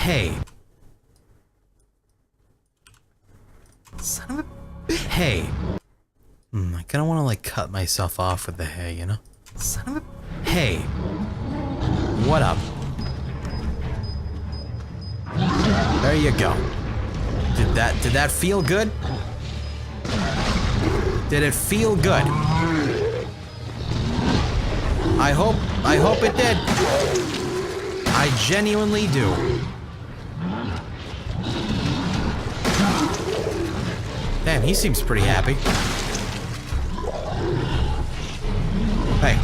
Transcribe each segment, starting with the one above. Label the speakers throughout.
Speaker 1: Hey. Son of a... Hey. I kinda wanna like cut myself off with the hey, you know? Son of a... Hey. What up? There you go. Did that feel good? Did it feel good? I hope it did. I genuinely do. Damn, he seems pretty happy. Hey.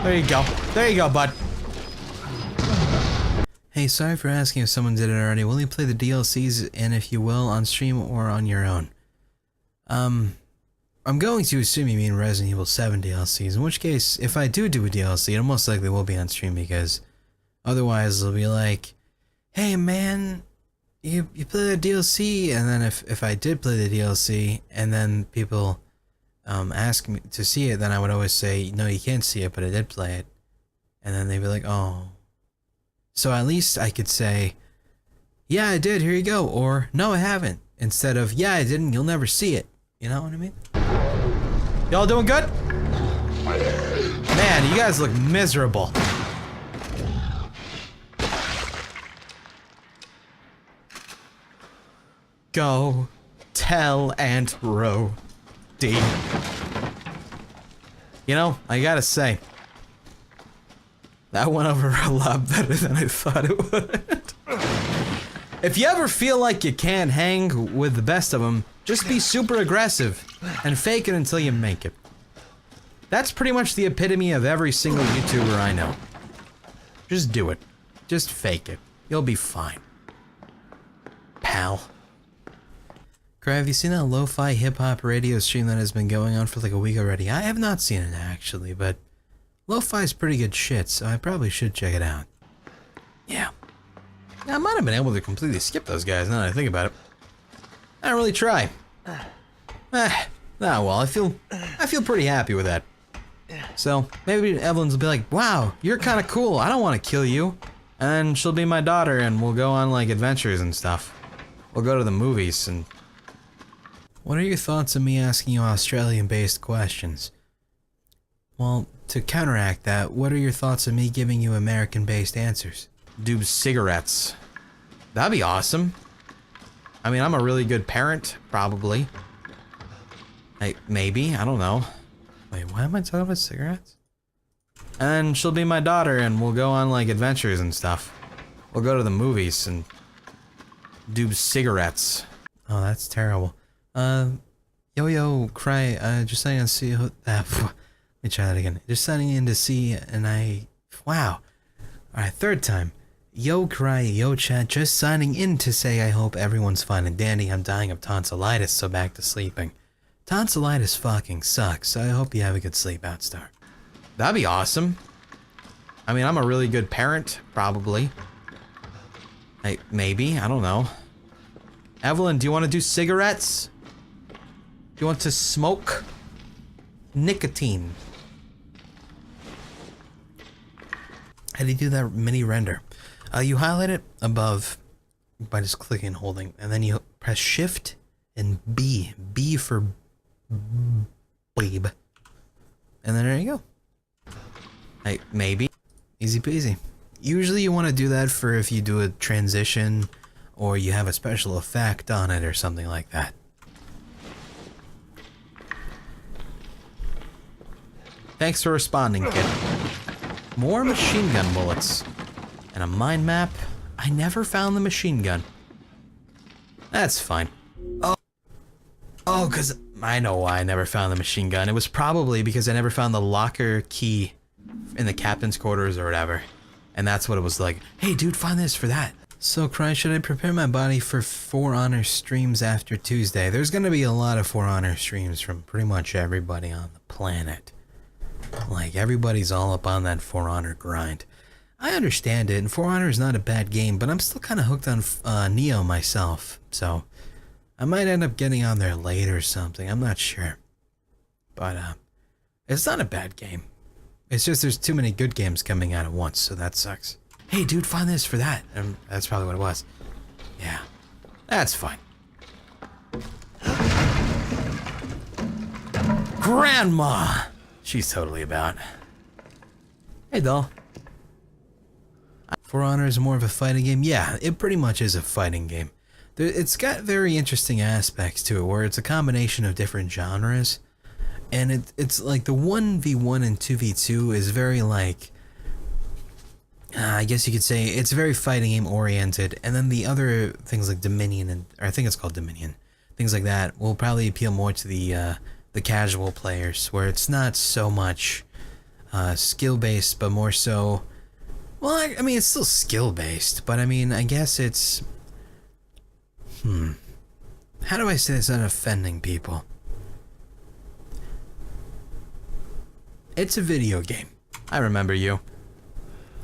Speaker 1: There you go. There you go, bud. Hey, sorry for asking if someone did it already. Will you play the DLCs, and if you will, on stream or on your own? I'm going to assume you mean Resident Evil 7 DLCs, in which case, if I do a DLC, it most likely will be on stream, because otherwise it'll be like, hey man, you play the DLC, and then if I did play the DLC, and then people ask me to see it, then I would always say, no, you can't see it, but I did play it. And then they'd be like, oh. So at least I could say, yeah, I did, here you go, or no, I haven't, instead of, yeah, I didn't, you'll never see it. You know what I mean? Y'all doing good? Man, you guys look miserable. Go tell Aunt Rhodey. You know, I gotta say, that went over a lot better than I thought it would. If you ever feel like you can't hang with the best of them, just be super aggressive and fake it until you make it. That's pretty much the epitome of every single YouTuber I know. Just do it. Just fake it. You'll be fine. Pal. Cry, have you seen that lo-fi hip-hop radio stream that has been going on for like a week already? I have not seen it actually, but lo-fi is pretty good shit, so I probably should check it out. Yeah. I might have been able to completely skip those guys now that I think about it. I don't really try. Well, I feel pretty happy with that. So, maybe Evelyn's will be like, wow, you're kinda cool, I don't want to kill you. And she'll be my daughter and we'll go on like adventures and stuff. We'll go to the movies and... What are your thoughts on me asking you Australian-based questions? Well, to counteract that, what are your thoughts on me giving you American-based answers? Do cigarettes. That'd be awesome. I mean, I'm a really good parent, probably. Maybe, I don't know. Wait, why am I talking about cigarettes? And she'll be my daughter and we'll go on like adventures and stuff. We'll go to the movies and do cigarettes. Oh, that's terrible. Yo, Cry, just signing in to see who, let me try that again. Just signing in to see, and wow. Alright, third time. Yo, Cry, yo, chat, just signing in to say I hope everyone's fine and dandy. I'm dying of tonsillitis, so back to sleeping. Tonsillitis fucking sucks, so I hope you have a good sleep out, Star. That'd be awesome. I mean, I'm a really good parent, probably. Maybe, I don't know. Evelyn, do you want to do cigarettes? Do you want to smoke? Nicotine. How do you do that mini render? You highlight it above by just clicking and holding, and then you press Shift and B. B for babe. And then there you go. Maybe. Easy peasy. Usually you want to do that for if you do a transition or you have a special effect on it or something like that. Thanks for responding, kid. More machine gun bullets. And a mind map. I never found the machine gun. That's fine. Oh, because I know why I never found the machine gun. It was probably because I never found the locker key in the captain's quarters or whatever. And that's what it was like. Hey, dude, find this for that. So, Cry, should I prepare my body for For Honor streams after Tuesday? There's gonna be a lot of For Honor streams from pretty much everybody on the planet. Like, everybody's all up on that For Honor grind. I understand it, and For Honor is not a bad game, but I'm still kind of hooked on Neo myself, so I might end up getting on there late or something, I'm not sure. But, it's not a bad game. It's just there's too many good games coming out at once, so that sucks. hey dude, find this for that. That's probably what it was. Yeah, that's fine. Grandma! She's totally about. Hey doll. For Honor is more of a fighting game? Yeah, it pretty much is a fighting game. It's got very interesting aspects to it, where it's a combination of different genres. And it's like the 1v1 and 2v2 is very like, I guess you could say it's very fighting game oriented. And then the other things like Dominion, or I think it's called Dominion, things like that will probably appeal more to the casual players, where it's not so much skill based, but more so, well, I mean, it's still skill based, but I mean, I guess it's, how do I say this without offending people? It's a video game. I remember you.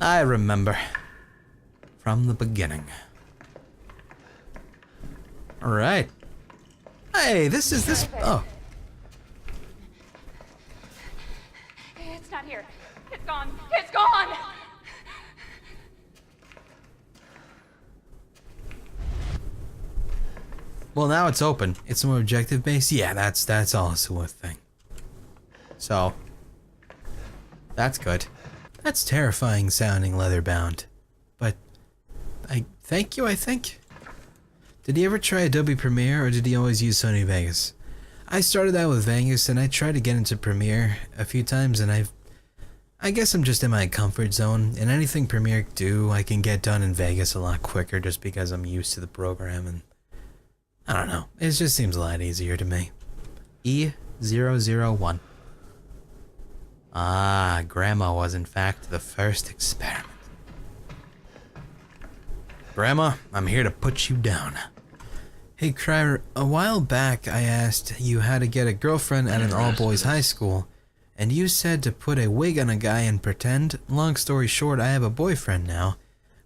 Speaker 1: I remember. From the beginning. Alright. Hey, this. Oh.
Speaker 2: It's not here. It's gone. It's gone!
Speaker 1: Well, now it's open. It's more objective based. Yeah, that's also a thing. So. That's good. That's terrifying sounding, leather bound. But thank you, I think. Did he ever try Adobe Premiere, or did he always use Sony Vegas? I started out with Vegas, and I tried to get into Premiere a few times, and I guess I'm just in my comfort zone, and anything Premiere do, I can get done in Vegas a lot quicker just because I'm used to the program, and I don't know. It just seems a lot easier to me. E001. Ah, Grandma was in fact the first experiment. Grandma, I'm here to put you down. Hey, Cry, a while back I asked you how to get a girlfriend at an all-boys high school, and you said to put a wig on a guy and pretend. Long story short, I have a boyfriend now.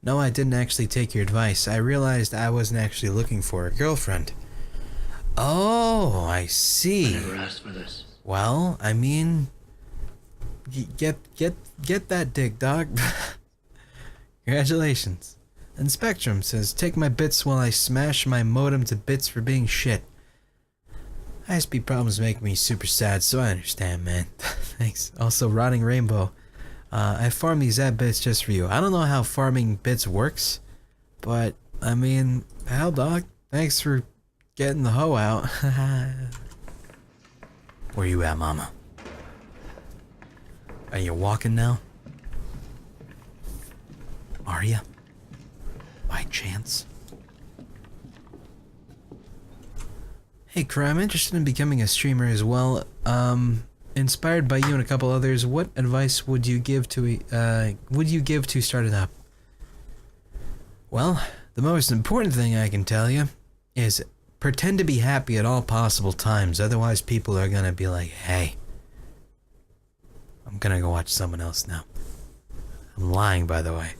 Speaker 1: No, I didn't actually take your advice. I realized I wasn't actually looking for a girlfriend. Oh, I see.
Speaker 3: I never asked for this.
Speaker 1: Well, I mean, get that dick, dog. Congratulations. And Spectrum says, take my bits while I smash my modem to bits for being shit. ISP problems make me super sad, so I understand, man. Thanks. Also, Rotting Rainbow. I farm these ad bits just for you. I don't know how farming bits works, but I mean, hell, dog. Thanks for getting the hoe out. Where you at, mama? Are you walking now? Are you? By chance? Hey, Cry, I'm interested in becoming a streamer as well. Inspired by you and a couple others, what advice would you give to start it up? Well, the most important thing I can tell you is pretend to be happy at all possible times. Otherwise, people are gonna be like, "Hey, I'm gonna go watch someone else now." I'm lying, by the way.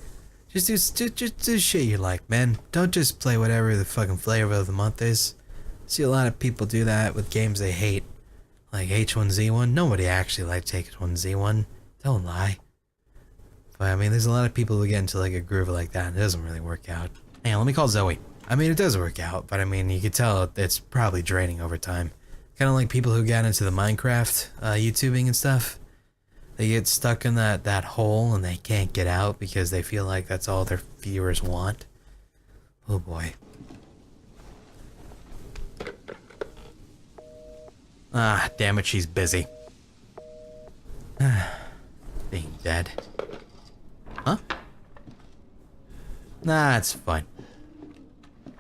Speaker 1: Just do shit you like, man. Don't just play whatever the fucking flavor of the month is. See a lot of people do that with games they hate. Like H1Z1, nobody actually likes H1Z1. Don't lie. But I mean, there's a lot of people who get into like a groove like that and it doesn't really work out. Hang on, let me call Zoe. I mean, it does work out, but I mean, you could tell it's probably draining over time. Kind of like people who got into the Minecraft YouTubing and stuff. They get stuck in that hole and they can't get out because they feel like that's all their viewers want. Oh boy. Ah, damn it, she's busy. Being dead. Huh? Nah, it's fine.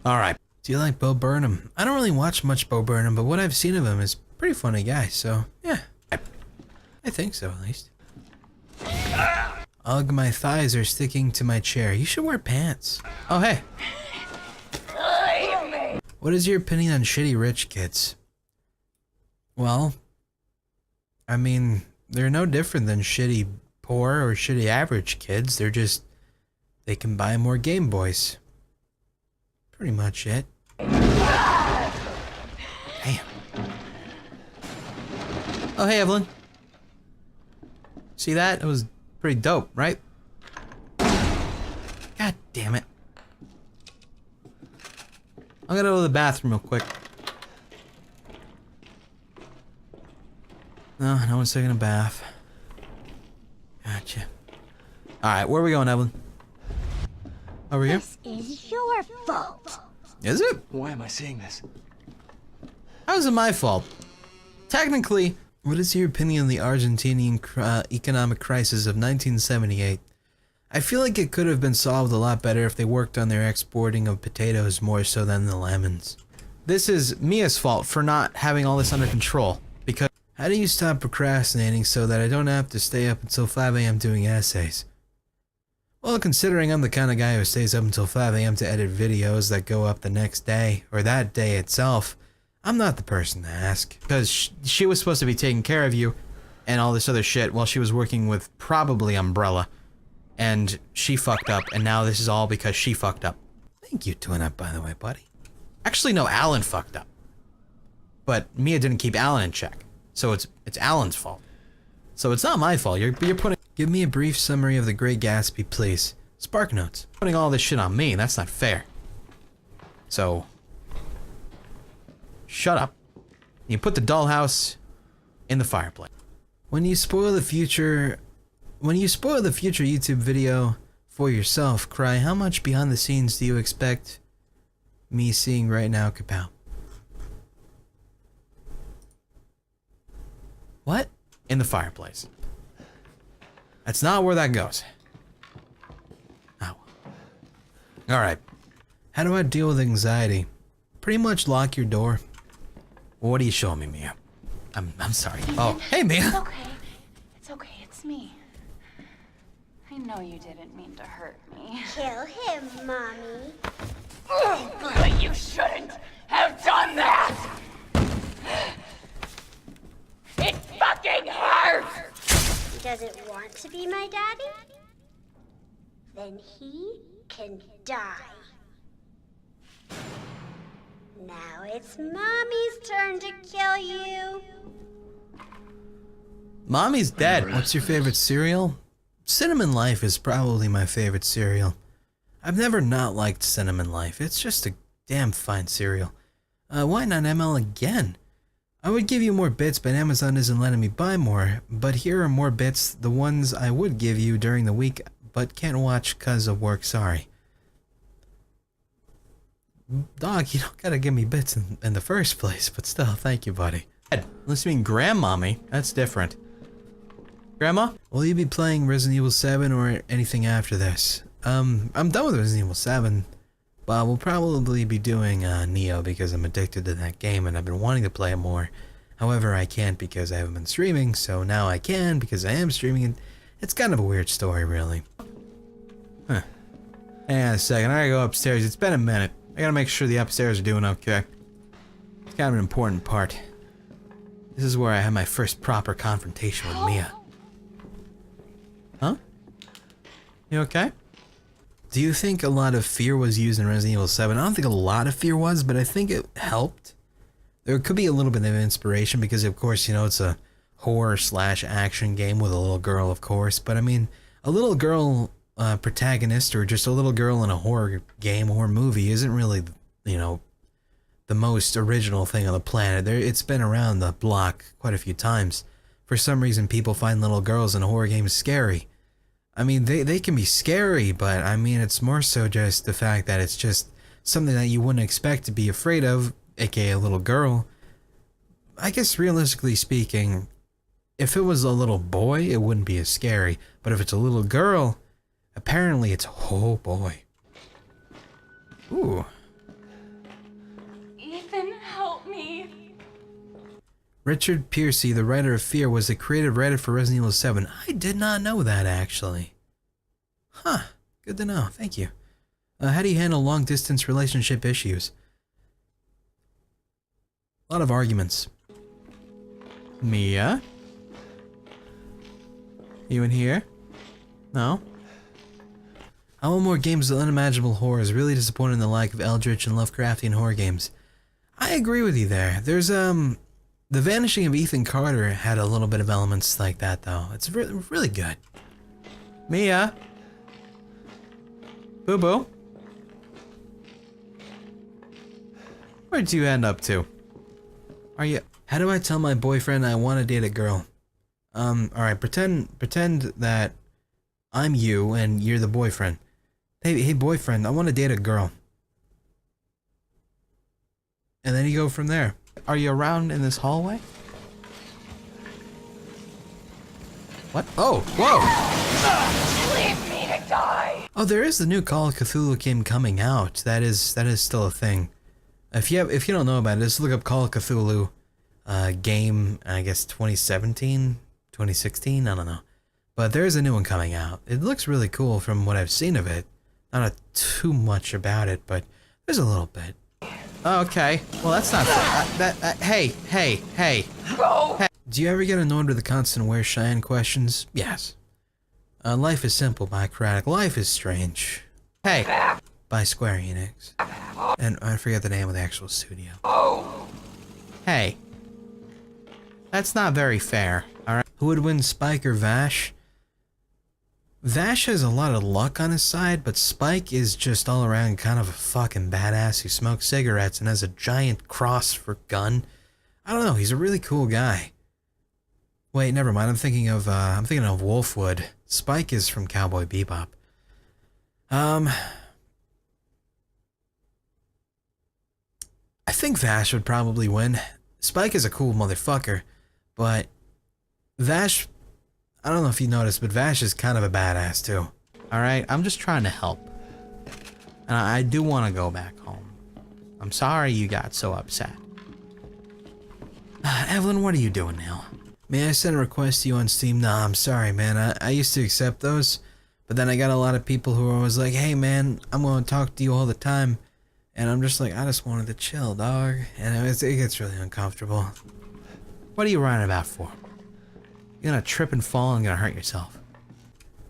Speaker 1: Alright. Do you like Bo Burnham? I don't really watch much Bo Burnham, but what I've seen of him is a pretty funny guy, so yeah. I think so, at least. Ugh, my thighs are sticking to my chair. You should wear pants. Oh, hey. What is your opinion on shitty rich kids? Well, I mean, they're no different than shitty poor or shitty average kids. They're just, they can buy more Game Boys. Pretty much it. Damn. Oh, hey, Evelyn. See that? It was pretty dope, right? damn it. I'm gonna go to the bathroom real quick. No one's taking a bath. Gotcha. Alright, where are we going, Evelyn? Over here?
Speaker 3: This is your fault.
Speaker 1: Is it?
Speaker 4: Why am I seeing this?
Speaker 1: How is it my fault? Technically, what is your opinion on the Argentinian economic crisis of 1978? I feel like it could have been solved a lot better if they worked on their exporting of potatoes more so than the lemons. This is Mia's fault for not having all this under control, because how do you stop procrastinating so that I don't have to stay up until 5 a.m. doing essays? Well, considering I'm the kind of guy who stays up until 5 a.m. to edit videos that go up the next day, or that day itself, I'm not the person to ask. Because she was supposed to be taking care of you and all this other shit while she was working with probably Umbrella. And she fucked up, and now this is all because she fucked up. Thank you, Twin Up, by the way, buddy. Actually, no, Alan fucked up. But Mia didn't keep Alan in check. So it's Alan's fault. So it's not my fault. You're putting... Give me a brief summary of The Great Gatsby, please. Spark Notes. Putting all this shit on me, that's not fair. So... shut up. You put the dollhouse in the fireplace. When you spoil the future YouTube video for yourself, Cry, how much behind the scenes do you expect me seeing right now, Kapow? What? In the fireplace. That's not where that goes. Oh. Alright. How do I deal with anxiety? Pretty much lock your door. What are you showing me, Mia? I'm sorry. Oh, hey, Mia.
Speaker 2: It's okay. It's okay. It's me. I know you didn't mean to hurt me.
Speaker 3: Kill him, Mommy.
Speaker 2: But you shouldn't have done that! It fucking hurts!
Speaker 3: He doesn't want to be my daddy? Then he can die. Now it's Mommy's turn to kill you.
Speaker 1: Mommy's dead. What's your favorite cereal? Cinnamon Life is probably my favorite cereal. I've never not liked Cinnamon Life. It's just a damn fine cereal. Why not ML again? I would give you more bits, but Amazon isn't letting me buy more. But here are more bits, the ones I would give you during the week, but can't watch cause of work, sorry. Dog, you don't gotta give me bits in the first place, but still, thank you, buddy. Unless you mean grandmommy, that's different. Grandma? Will you be playing Resident Evil 7 or anything after this? I'm done with Resident Evil 7, but we'll probably be doing Neo because I'm addicted to that game and I've been wanting to play it more. However, I can't because I haven't been streaming, so now I can because I am streaming, and it's kind of a weird story, really. Huh. Hang on a second, I gotta go upstairs. It's been a minute. I gotta make sure the upstairs are doing okay. It's kind of an important part. This is where I had my first proper confrontation with Mia. Huh? You okay? Do you think a lot of fear was used in Resident Evil 7? I don't think a lot of fear was, but I think it helped. There could be a little bit of inspiration because, of course, you know, it's a horror/action game with a little girl, of course. But I mean, a little girl protagonist or just a little girl in a horror game or movie isn't really, you know, the most original thing on the planet. It's been around the block quite a few times. For some reason, people find little girls in horror games scary. I mean, they can be scary, but I mean, it's more so just the fact that it's just something that you wouldn't expect to be afraid of, aka a little girl. I guess realistically speaking, if it was a little boy, it wouldn't be as scary. But if it's a little girl, apparently it's, oh boy. Ooh.
Speaker 2: Ethan, help me.
Speaker 1: Richard Piercy, the writer of Fear, was the creative writer for Resident Evil 7. I did not know that, actually. Huh. Good to know. Thank you. How do you handle long-distance relationship issues? A lot of arguments. Mia? You in here? No? I want more games with unimaginable horrors. Really disappointed in the lack of Eldritch and Lovecraftian horror games. I agree with you there. There's, The Vanishing of Ethan Carter had a little bit of elements like that, though. It's really good. Mia? Boo-boo. Where'd you end up to? Are you... How do I tell my boyfriend I want to date a girl? Alright, pretend that I'm you and you're the boyfriend. Hey boyfriend, I want to date a girl. And then you go from there. Are you around in this hallway? What? Oh, whoa!
Speaker 4: Leave me to die!
Speaker 1: Oh, there is the new Call of Cthulhu game coming out. That is still a thing. If you don't know about it, just look up Call of Cthulhu game, I guess 2017, 2016, I don't know. But there's a new one coming out. It looks really cool from what I've seen of it. Not too much about it, but there's a little bit. Okay, well that's not hey.
Speaker 4: Go!
Speaker 1: Hey. Do you ever get annoyed with the constant "Where's Cheyenne" questions? Yes. Life is simple by Craddock. Life is strange. Hey, by Square Enix. And I forget the name of the actual studio.
Speaker 4: Oh!
Speaker 1: Hey. That's not very fair, alright? Who would win, Spike or Vash? Vash has a lot of luck on his side, but Spike is just all around kind of a fucking badass who smokes cigarettes and has a giant cross for gun. I don't know, he's a really cool guy. Wait, never mind, I'm thinking of Wolfwood. Spike is from Cowboy Bebop. I think Vash would probably win. Spike is a cool motherfucker, but Vash, I don't know if you noticed, but Vash is kind of a badass too. Alright, I'm just trying to help. And I do want to go back home. I'm sorry you got so upset. Evelyn, what are you doing now? May I send a request to you on Steam? Nah, I'm sorry, man. I used to accept those, but then I got a lot of people who are always like, hey man, I'm going to talk to you all the time. And I'm just like, I just wanted to chill, dog. And it gets really uncomfortable. What are you running about for? You're gonna trip and fall and gonna hurt yourself.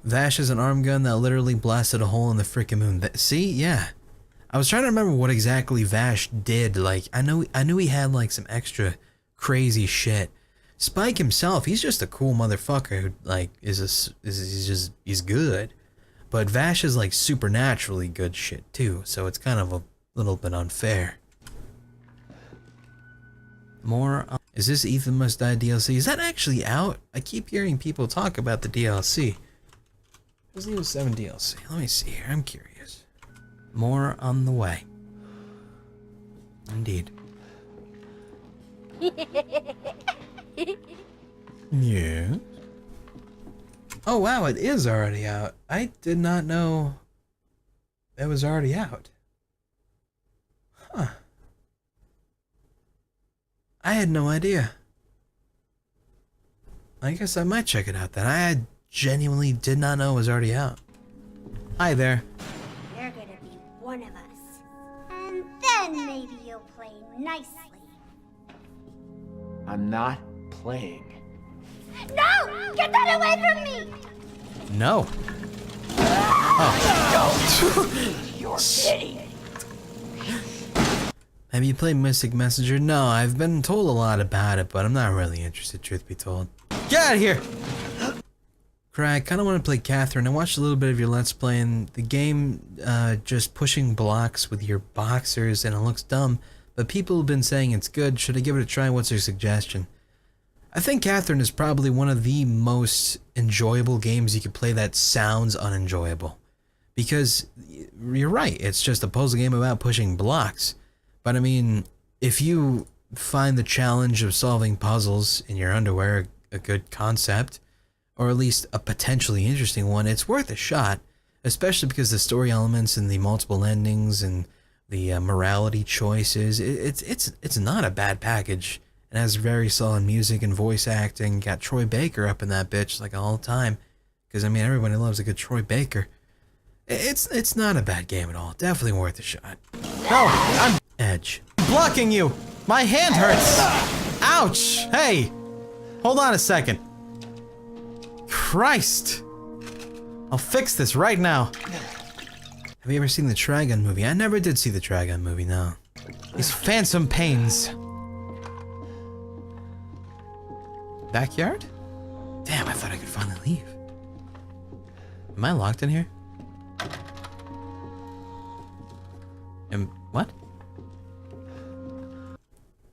Speaker 1: Vash is an arm gun that literally blasted a hole in the freaking moon. See? Yeah. I was trying to remember what exactly Vash did. Like, I knew he had like some extra crazy shit. Spike himself, he's just a cool motherfucker who like he's good. But Vash is like supernaturally good shit too, so it's kind of a little bit unfair. More. Is this Ethan Must Die DLC? Is that actually out? I keep hearing people talk about the DLC. Resident Evil 7 DLC. Let me see here. I'm curious. More on the way. Indeed. Yeah. Oh wow, it is already out. I did not know it was already out. Huh. I had no idea. I guess I might check it out then. I genuinely did not know it was already out. Hi there.
Speaker 3: You're gonna be one of us. And then maybe you'll play nicely.
Speaker 4: I'm not playing.
Speaker 3: No! Get that away from me!
Speaker 1: No. Oh.
Speaker 4: You're kidding.
Speaker 1: Have you played Mystic Messenger? No, I've been told a lot about it, but I'm not really interested, truth be told. Get out of here! Cry, I kinda wanna play Catherine. I watched a little bit of your Let's Play, and the game, just pushing blocks with your boxers, and it looks dumb, but people have been saying it's good. Should I give it a try? What's your suggestion? I think Catherine is probably one of the most enjoyable games you could play that sounds unenjoyable. Because, you're right, it's just a puzzle game about pushing blocks. But I mean, if you find the challenge of solving puzzles in your underwear a good concept, or at least a potentially interesting one, it's worth a shot, especially because the story elements and the multiple endings and the morality choices, it's not a bad package. It has very solid music and voice acting. Got Troy Baker up in that bitch like all the time, because I mean everybody loves a good Troy Baker. It's not a bad game at all. Definitely worth a shot. No, I'm Edge. I'm blocking you. My hand hurts. Ouch. Hey, hold on a second. Christ. I'll fix this right now. Have you ever seen the Trigun movie? I never did see the Trigun movie, no. These phantom pains. Backyard? Damn, I thought I could finally leave. Am I locked in here? And what?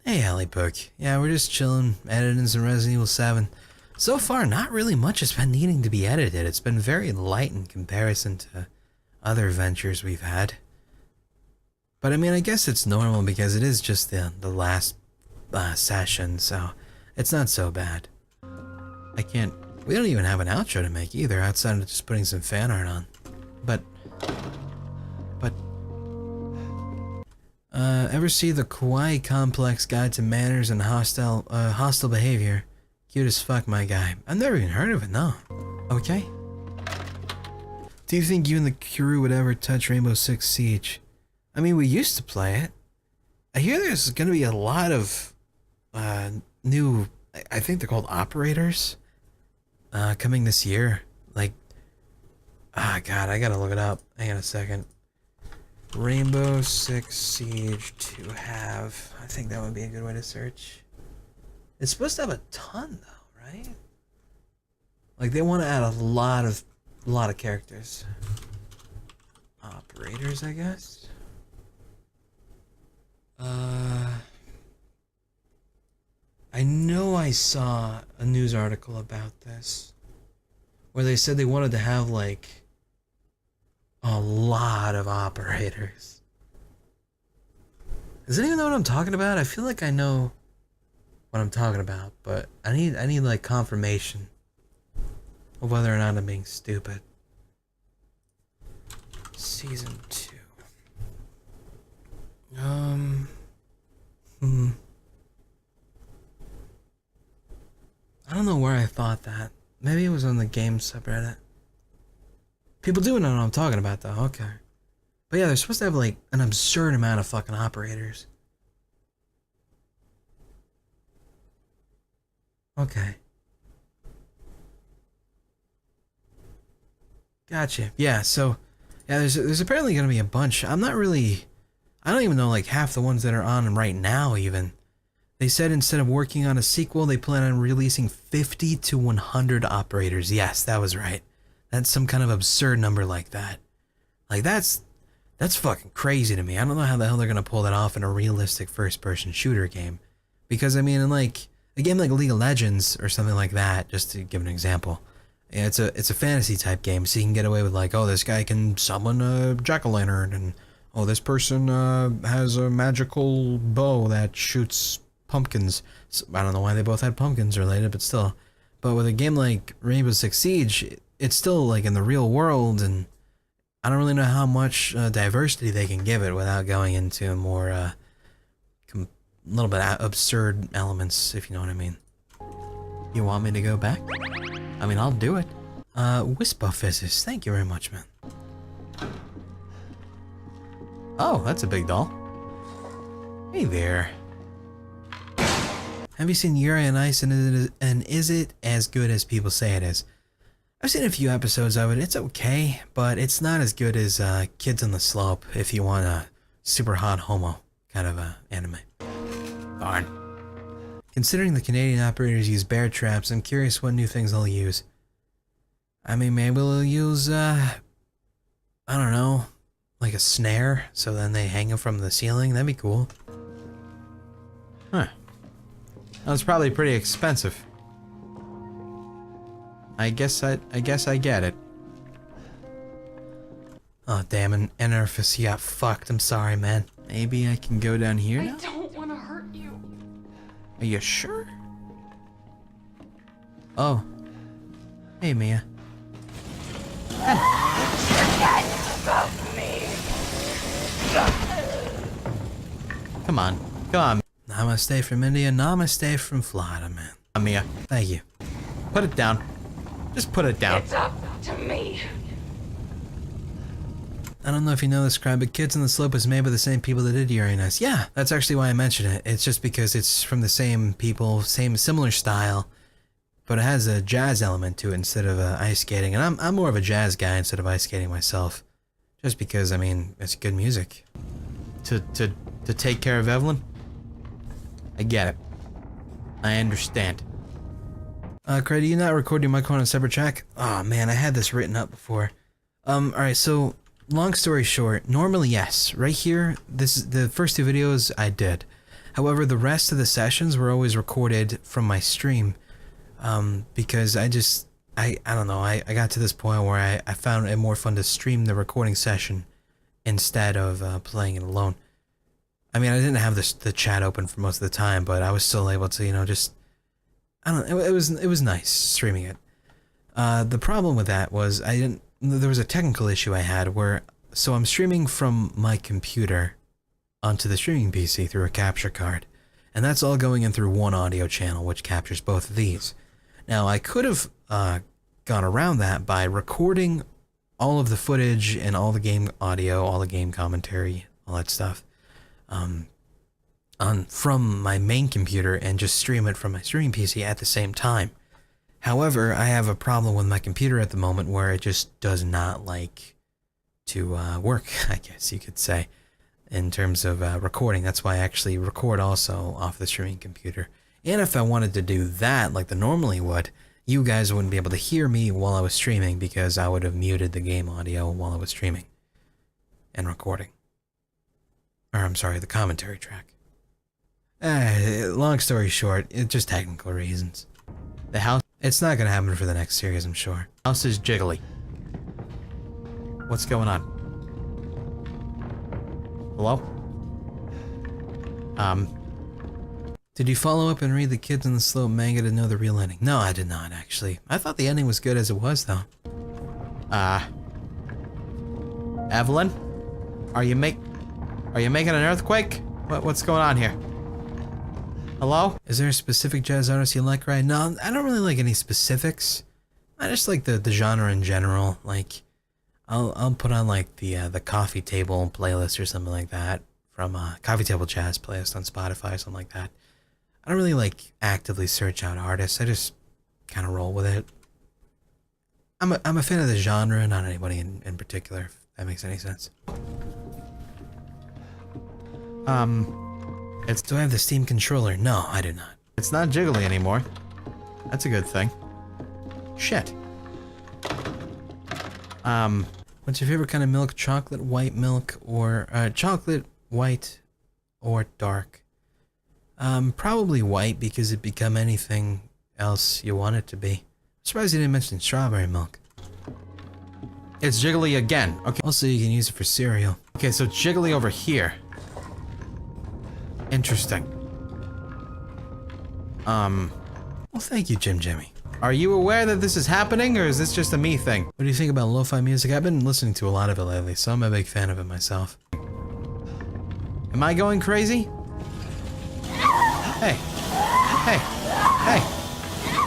Speaker 1: Hey, Alleypook. Yeah, we're just chilling, editing some Resident Evil 7. So far, not really much has been needing to be edited. It's been very light in comparison to other ventures we've had. But I mean, I guess it's normal because it is just the last session, so it's not so bad. We don't even have an outro to make either, outside of just putting some fan art on. But, ever see the Kawaii Complex Guide to Manners and Hostile Behavior? Cute as fuck, my guy. I've never even heard of it, no. Okay. Do you think you and the crew would ever touch Rainbow Six Siege? I mean, we used to play it. I hear there's gonna be a lot of, new, I think they're called operators, coming this year. Like, God, I gotta look it up. Hang on a second. Rainbow Six Siege to have. I think that would be a good way to search. It's supposed to have a ton, though, right? Like, they want to add a lot of characters. Operators, I guess. I know I saw a news article about this, where they said they wanted to have, like, a lot of operators. Does anyone know what I'm talking about? I feel like I know what I'm talking about, but I need like confirmation of whether or not I'm being stupid. Season 2. I don't know where I thought that. Maybe it was on the game subreddit. People do know what I'm talking about, though. Okay. But yeah, they're supposed to have, like, an absurd amount of fucking operators. Okay. Gotcha. Yeah, so... yeah, there's apparently gonna be a bunch. I don't even know, like, half the ones that are on right now, even. They said instead of working on a sequel, they plan on releasing 50 to 100 operators. Yes, that was right. That's some kind of absurd number like that. Like, that's fucking crazy to me. I don't know how the hell they're gonna pull that off in a realistic first-person shooter game. Because, I mean, in, like, a game like League of Legends or something like that, just to give an example, it's a fantasy-type game, so you can get away with, like, oh, this guy can summon a jack-o'-lantern, and, oh, this person has a magical bow that shoots pumpkins. So, I don't know why they both had pumpkins related, but still. But with a game like Rainbow Six Siege, it's still, like, in the real world, and I don't really know how much diversity they can give it without going into more, a little bit absurd elements, if you know what I mean. You want me to go back? I mean, I'll do it. Wispa Fizzes, thank you very much, man. Oh, that's a big doll. Hey there. Have you seen Yuri on Ice, and is it as good as people say it is? I've seen a few episodes of it. It's okay, but it's not as good as Kids on the Slope, if you want a super hot homo kind of anime. Darn. Considering the Canadian operators use bear traps, I'm curious what new things they'll use. I mean, maybe they'll use, I don't know, like a snare, so then they hang them from the ceiling. That'd be cool. Huh. That's probably pretty expensive. I guess I get it. Oh, damn, an orifice got fucked. I'm sorry, man. Maybe I can go down here now?
Speaker 2: I don't want to hurt you.
Speaker 1: Are you sure? Oh. Hey, Mia. Come on. Come on. Namaste from India, namaste from Florida, man. Mia, thank you. Put it down. Just put it down.
Speaker 4: It's up to me.
Speaker 1: I don't know if you know this, Cry, but Kids on the Slope was made by the same people that did Yuri on Ice. Yeah, that's actually why I mentioned it. It's just because it's from the same people, similar style, but it has a jazz element to it instead of ice skating. And I'm more of a jazz guy instead of ice skating myself, just because, I mean, it's good music. To take care of Evelyn, I get it. I understand. Craig, do you not record your microphone on a separate track? Oh man, I had this written up before. Alright, so long story short, normally yes. Right here, this is the first 2 videos I did. However, the rest of the sessions were always recorded from my stream. Because I don't know, I got to this point where I found it more fun to stream the recording session instead of playing it alone. I mean, I didn't have the chat open for most of the time, but I was still able to, you know, just, I don't know, it was nice streaming it. The problem with that was there was a technical issue I had where, so I'm streaming from my computer onto the streaming PC through a capture card, and that's all going in through one audio channel, which captures both of these. Now, I could have gone around that by recording all of the footage and all the game audio, all the game commentary, all that stuff, from my main computer and just stream it from my streaming PC at the same time. However, I have a problem with my computer at the moment where it just does not like to work, I guess you could say, in terms of recording. That's why I actually record also off the streaming computer. And if I wanted to do that like the normally would, you guys wouldn't be able to hear me while I was streaming because I would have muted the game audio while I was streaming and recording. Or I'm sorry, the commentary track. Long story short, it's just technical reasons. The house, it's not gonna happen for the next series, I'm sure. House is jiggly. What's going on? Hello? Did you follow up and read the Kids on the Slope manga to know the real ending? No, I did not, actually. I thought the ending was good as it was, though. Evelyn? Are you making an earthquake? What's going on here? Hello? Is there a specific jazz artist you like, right? No, I don't really like any specifics. I just like the genre in general. Like, I'll put on like the coffee table playlist or something like that from coffee table jazz playlist on Spotify or something like that. I don't really like actively search out artists. I just kind of roll with it. I'm a fan of the genre, not anybody in particular, if that makes any sense. Do I have the Steam controller? No, I do not. It's not jiggly anymore. That's a good thing. Shit. What's your favorite kind of milk? Chocolate, white milk, or chocolate, white, or dark? Probably white because it'd become anything else you want it to be. I'm surprised you didn't mention strawberry milk. It's jiggly again. Okay. Also, you can use it for cereal. Okay, so it's jiggly over here. Interesting. Well, thank you, Jimmy. Are you aware that this is happening, or is this just a me thing? What do you think about lo-fi music? I've been listening to a lot of it lately, so I'm a big fan of it myself. Am I going crazy? Hey. Hey. Hey.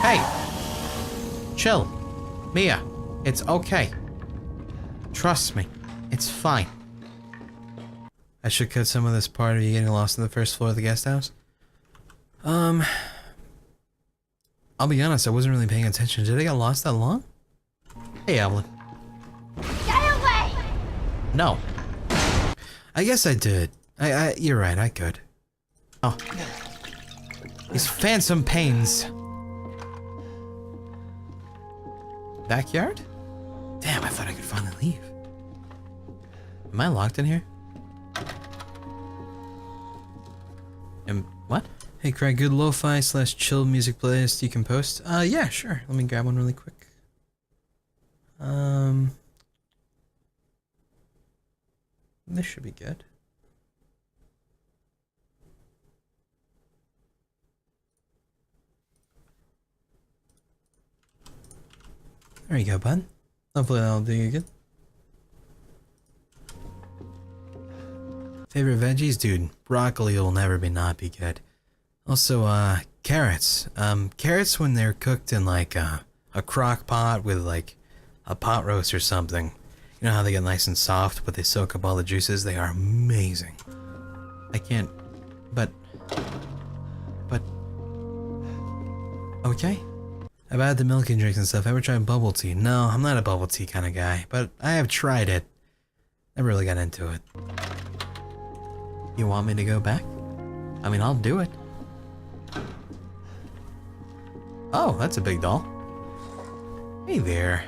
Speaker 1: Hey. Chill. Mia, it's okay. Trust me. It's fine. I should cut some of this part of you getting lost on the first floor of the guest house. I'll be honest, I wasn't really paying attention. Did I get lost that long? Hey, Evelyn.
Speaker 3: Get away!
Speaker 1: No. I guess I did. You're right, I could. Oh. These phantom pains. Backyard? Damn, I thought I could finally leave. Am I locked in here? What? Hey Craig, good lo-fi / chill music playlist you can post? Yeah, sure. Let me grab one really quick. This should be good. There you go, bud. Hopefully that'll do you good. Favorite veggies? Dude, broccoli will never not be good. Also, carrots. Carrots when they're cooked in like a crock pot with like a pot roast or something. You know how they get nice and soft, but they soak up all the juices? They are amazing. I can't, but, okay. About the milk and drinks and stuff, ever tried bubble tea? No, I'm not a bubble tea kind of guy, but I have tried it. Never really got into it. You want me to go back? I mean, I'll do it. Oh, that's a big doll. Hey there.